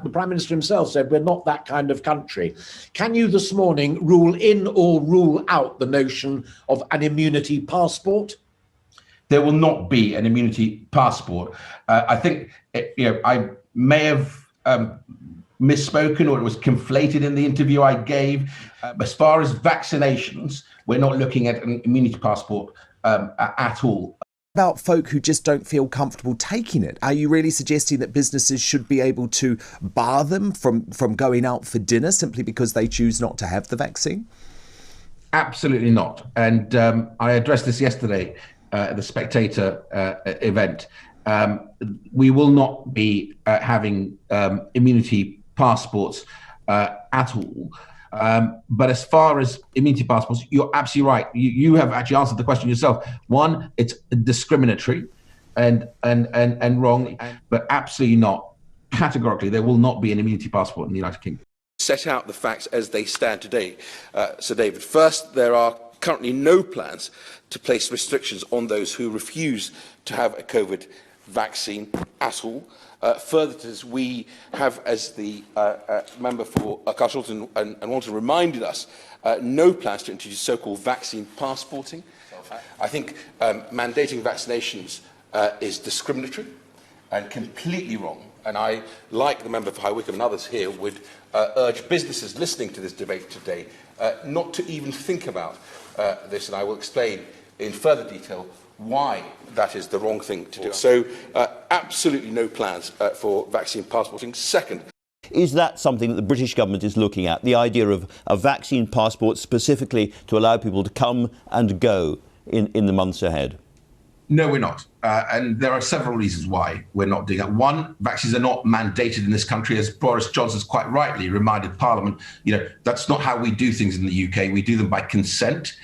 the Prime Minister himself said we're not that kind of country. Can you this morning rule in or rule out the notion of an immunity passport? There will not be an immunity passport. I think, I may have misspoken, or it was conflated in the interview I gave. As far as vaccinations, we're not looking at an immunity passport at all. About folk who just don't feel comfortable taking it? Are you really suggesting that businesses should be able to bar them from going out for dinner simply because they choose not to have the vaccine? Absolutely not. And I addressed this yesterday at the Spectator event. We will not be having immunity passports at all. But as far as immunity passports, you're absolutely right. You have actually answered the question yourself. One, it's discriminatory and wrong, but absolutely not. Categorically, there will not be an immunity passport in the United Kingdom. Set out the facts as they stand today, Sir David. First, there are currently no plans to place restrictions on those who refuse to have a COVID vaccine at all. Further to this, we have, as the member for Carshalton and Walton reminded us, no plans to introduce so-called vaccine passporting. I think mandating vaccinations is discriminatory and completely wrong. And I, like the member for High Wycombe and others here, would urge businesses listening to this debate today not to even think about this, and I will explain in further detail why that is the wrong thing to do. So absolutely no plans for vaccine passporting. Second, is that something that the British government is looking at, the idea of a vaccine passport specifically to allow people to come and go in the months ahead? No, we're not. And there are several reasons why we're not doing that. One, vaccines are not mandated in this country, as Boris Johnson's quite rightly reminded Parliament. That's not how we do things in the UK. We do them by consent.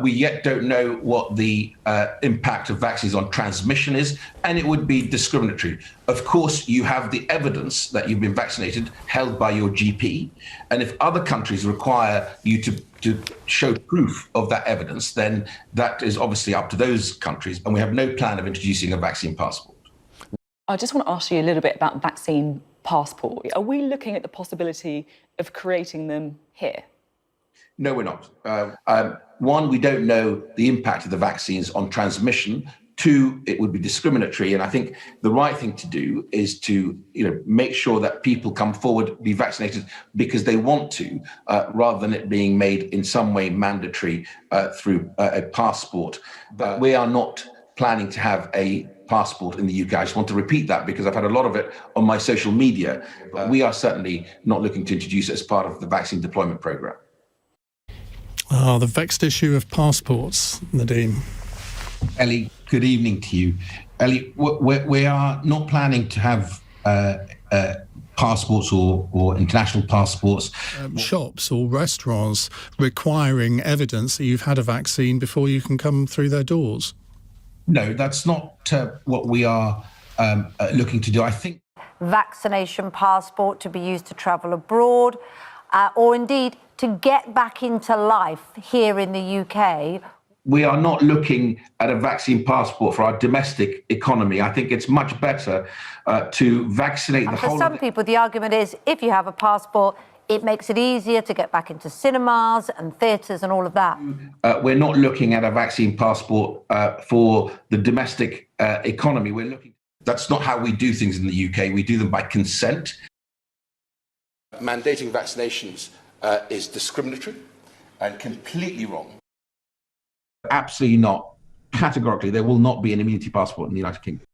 We yet don't know what the impact of vaccines on transmission is, and it would be discriminatory. Of course, you have the evidence that you've been vaccinated held by your GP, and if other countries require you to show proof of that evidence, then that is obviously up to those countries, and we have no plan of introducing a vaccine passport. I just want to ask you a little bit about vaccine passport. Are we looking at the possibility of creating them here? No, we're not. One, we don't know the impact of the vaccines on transmission. Two, it would be discriminatory. And I think the right thing to do is to make sure that people come forward, be vaccinated because they want to, rather than it being made in some way mandatory through a passport. But we are not planning to have a passport in the UK. I just want to repeat that because I've had a lot of it on my social media. But we are certainly not looking to introduce it as part of the vaccine deployment programme. The vexed issue of passports, Nadhim. Ellie, good evening to you. Ellie, we are not planning to have passports or international passports. Shops or restaurants requiring evidence that you've had a vaccine before you can come through their doors. No, that's not what we are looking to do. I think vaccination passport to be used to travel abroad, or indeed to get back into life here in the UK. We are not looking at a vaccine passport for our domestic economy. I think it's much better to vaccinate the whole. For some people, the argument is if you have a passport, it makes it easier to get back into cinemas and theatres and all of that. We're not looking at a vaccine passport for the domestic economy. That's not how we do things in the UK. We do them by consent. Mandating vaccinations is discriminatory and completely wrong. Absolutely not. Categorically, there will not be an immunity passport in the United Kingdom.